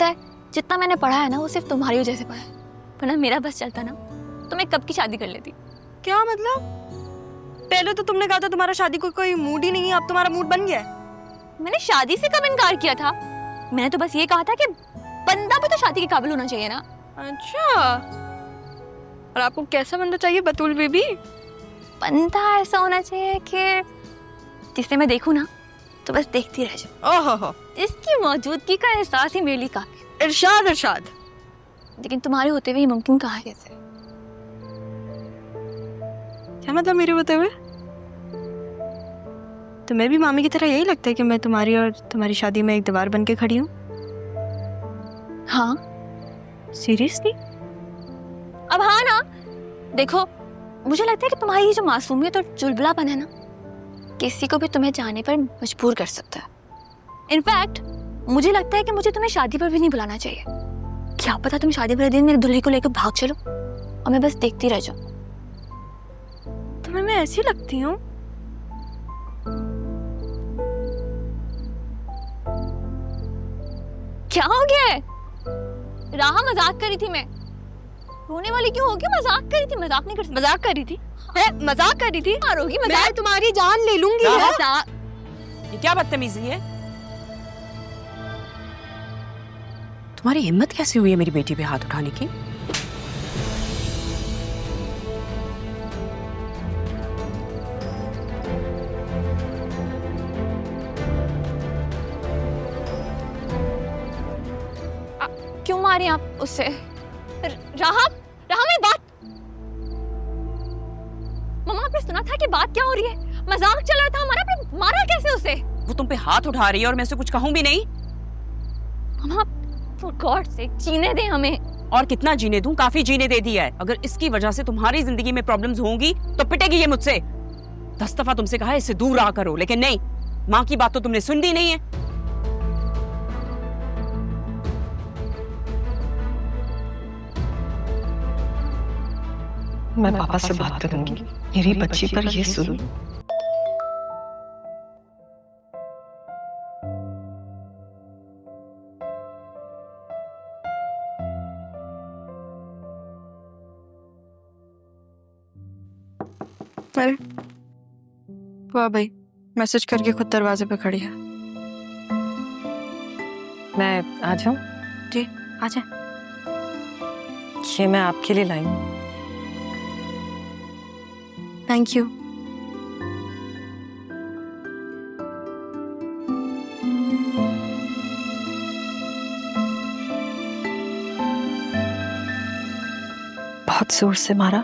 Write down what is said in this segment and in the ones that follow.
लगता है जितना मैंने पढ़ा है ना वो सिर्फ तुम्हारी वजह से पढ़ा है, वरना मेरा बस चलता ना तो मैं कब की शादी कर लेती। क्या मतलब? पहले तो तुमने कहा था तुम्हारा शादी को कोई मूड ही नहीं है, अब तुम्हारा मूड बन गया है। मैंने शादी से कब इनकार किया था? मैंने तो बस ये कहा था कि बंदा भी तो शादी के काबिल होना चाहिए ना। अच्छा, और आपको कैसा बंदा चाहिए बतूल बेबी? बंदा ऐसा होना चाहिए कि जिसे मैं देखूं ना तो बस देखती रह जाऊं। ओहो, इसकी मौजूदगी का एहसास ही मेरे लिए काफी। इरशाद इरशाद। लेकिन तुम्हारे होते हुए ये मुमकिन कहाँ है कैसे? क्या मतलब मेरे होते हुए? तुम्हें भी मामी की तरह यही लगता है कि मैं तुम्हारी और तुम्हारी शादी में एक दीवार बन के खड़ी हूँ? हाँ। सीरियसली? अब हाँ ना, देखो मुझे लगता है कि तुम्हारी ये जो मासूमियत और चुलबुलापन है ना किसी को भी तुम्हें जाने पर मजबूर कर सकता है। इनफैक्ट मुझे लगता है कि मुझे तुम्हें शादी पर भी नहीं बुलाना चाहिए। क्या पता तुम शादी वाले दिन मेरे दूल्हे को लेकर भाग चलो और मैं बस देखती रह जाऊं। तुम्हें मैं ऐसी लगती हूँ? क्या हो गया है? राहा मजाक करी थी मैं। रोने वाली क्यों हो गई? मजाक करी थी। मजाक नहीं कर सकती। मजाक कर रही थी? मजाक कर रही थी? मारोगी मजाक? मैं तुम्हारी जान ले लूंगी। मजाक? ये क्या बदतमीजी है? तुम्हारी हिम्मत कैसे हुई है मेरी बेटी पे हाथ उठाने की? क्यों मारी आप उससे? राहा, राहा मेरी बात। मम्मा आपने सुना था कि बात क्या हो रही है? मजाक चल रहा था हमारा, आपने मारा कैसे उसे? वो तुम पे हाथ उठा रही है और मैं उसे कुछ कहूं भी नहीं। मम्मा फॉर गॉड सेक जीने दें हमें। और कितना जीने दूं? काफी जीने दे दिया है। अगर इसकी वजह से तुम्हारी जिंदगी में प्रॉब्लम्स होंगी तो पिटेगी ये मुझसे। 10 दफा तुमसे कहा है इससे दूर रहा करो, लेकिन नहीं, माँ की बात तो तुमने सुन दी नहीं है। मैं पापा से बात करूंगी मेरी बच्ची पर ये सुन। अरे वाह भाई, मैसेज करके खुद दरवाजे पे खड़ी है। मैं आ जाऊं? जी आ जाए। ये मैं आपके लिए लाई हूं। Thank you. बहुत जोर से मारा?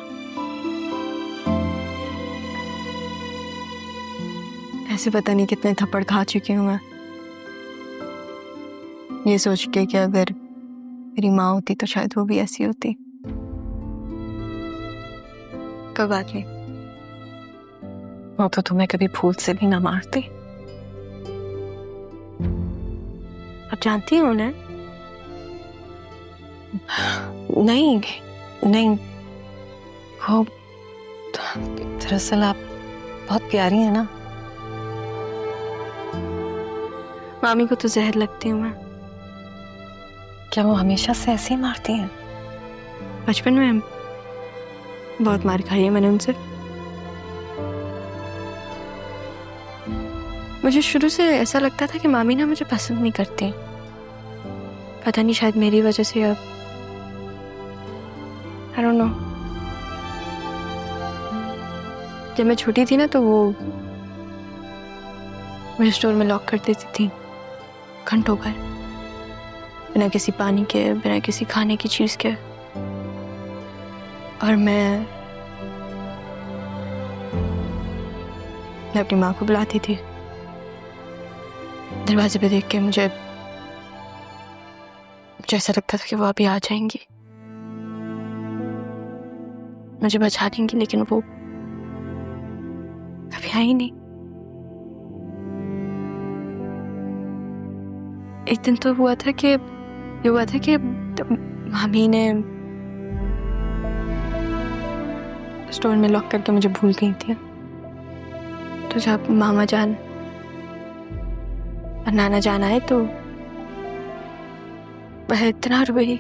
ऐसे पता नहीं कितने थप्पड़ खा चुकी हूँ मैं, ये सोच के कि अगर मेरी माँ होती तो शायद वो भी ऐसी होती। कोई बात नहीं, वो तो तुम्हें कभी भूल से भी ना मारती। आप जानती हो उन्हें? नहीं नहीं, वो दरअसल आप बहुत प्यारी है ना। मामी को तो जहर लगती हूँ मैं। क्या वो हमेशा से ऐसे ही मारती हैं? बचपन में बहुत मार खाई है मैंने उनसे। मुझे शुरू से ऐसा लगता था कि मामी ना मुझे पसंद नहीं करती। पता नहीं शायद मेरी वजह से, अब आई डोंट नो। जब मैं छोटी थी ना तो वो मुझे स्टोर में लॉक कर देती थी घंटों भर, बिना किसी पानी के, बिना किसी खाने की चीज के। और मैं अपनी माँ को बुलाती थी। दरवाजे पे देख के मुझे ऐसा लगता था कि वो अभी आ जाएंगी, मुझे बचा लेंगी, लेकिन वो कभी आई नहीं। एक दिन तो हुआ था कि मामी ने स्टोर में लॉक करके मुझे भूल गई थी। तो जब मामा जान और नाना जान आए तो वह इतना रोई,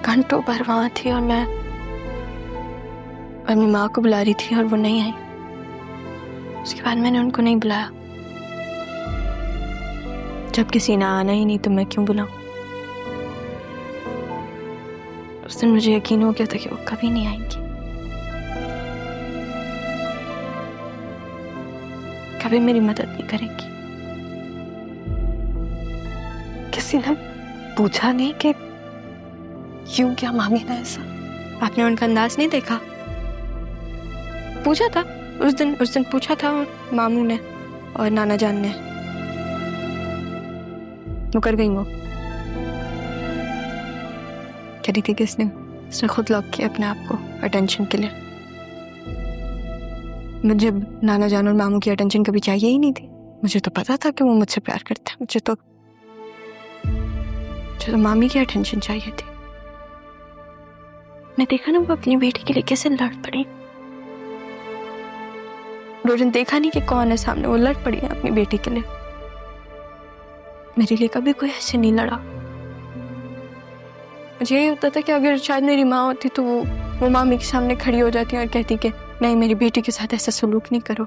घंटों भर वहां थी और मैं अपनी माँ को बुला रही थी और वो नहीं आई। उसके बाद मैंने उनको नहीं बुलाया। जब किसी ने आना ही नहीं तो मैं क्यों बुलाऊं? उस दिन मुझे यकीन हो गया था कि वो कभी नहीं आएंगी, कभी मेरी मदद नहीं करेंगी। किसी ने पूछा नहीं कि क्यों, क्या मामी ने ऐसा? आपने उनका अंदाज नहीं देखा? पूछा था उस दिन पूछा था मामू ने और नाना जान ने। मुकर गई वो। कह रही थी कि उसने खुद लॉक किया अपने आप को अटेंशन के लिए। मुझे नाना जान और मामू की अटेंशन कभी चाहिए ही नहीं थी। मुझे तो पता था कि वो मुझसे प्यार करते हैं। मुझे तो मामी की अटेंशन चाहिए थी। मैं देखा ना वो अपनी बेटी के लिए कैसे लड़ पड़ी। रोजन देखा नहीं कि कौन है सामने, वो लड़ पड़ी है अपनी बेटी के लिए। मेरे लिए कभी कोई ऐसे नहीं लड़ा। मुझे यही होता था कि अगर शायद मेरी माँ होती तो वो मामी के सामने खड़ी हो जाती और कहती कि नहीं, मेरी बेटी के साथ ऐसा सलूक नहीं करो।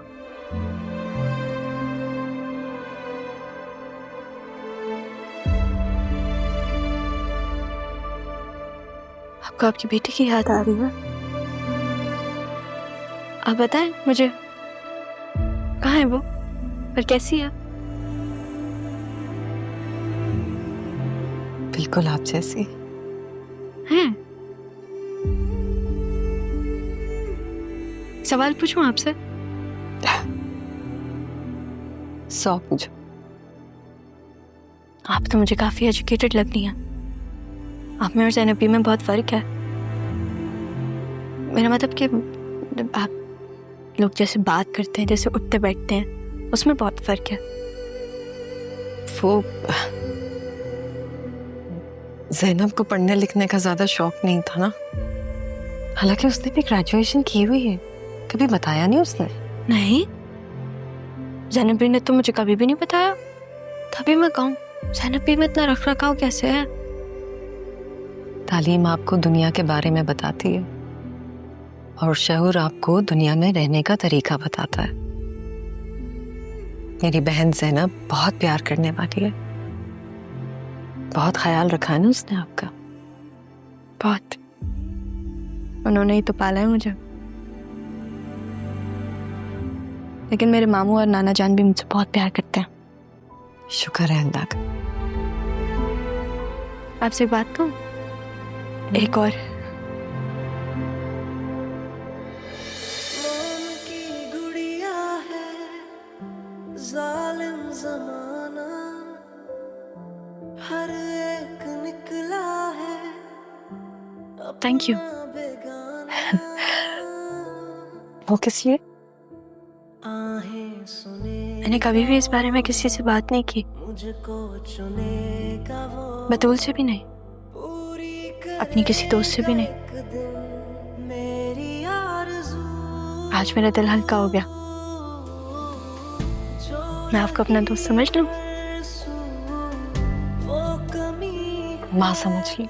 आपको आपकी बेटी की याद आ रही है? आप बताएं मुझे, कहाँ है वो और कैसी है? बिल्कुल आप जैसी हैं? सवाल पूछूं आपसे? 100 पूछो। आप तो मुझे काफी एजुकेटेड लग रही हैं। आप में और ज़ैनबी में बहुत फर्क है। मेरा मतलब कि आप लोग जैसे बात करते हैं, जैसे उठते बैठते हैं, उसमें बहुत फर्क है। वो ज़ैनब को पढ़ने लिखने का ज्यादा शौक नहीं था ना। हालांकि उसने भी ग्रेजुएशन की हुई है, कभी बताया नहीं उसने। नहीं, ज़ैनबी ने तो मुझे कभी भी नहीं बताया। तभी मैं कहूँ ज़ैनबी में इतना रख रखाव कैसे है? तालीम आपको दुनिया के बारे में बताती है और शऊर आपको दुनिया में रहने का तरीका बताता है। मेरी बहन ज़ैनब बहुत प्यार करने वाली है, बहुत ख्याल रखा है ना उसने आपका। बहुत। उन्होंने ही तो पाला है मुझे। लेकिन मेरे मामू और नाना जान भी मुझसे बहुत प्यार करते हैं। शुक्र है अल्लाह का। आपसे एक बात कहूं? एक और। जालिम ज़माना हर एक निकला है। Thank you. वो किस लिए? आहें सुने मैंने कभी भी इस बारे में किसी से बात नहीं की। मुझको चुनेगा वो, बतूल से भी नहीं, अपनी किसी दोस्त से भी नहीं। मेरी आरज़ू आज मेरा दिल हल्का हो गया। मैं आपको अपना दोस्त समझ लूं? वो कमी माँ समझ ली।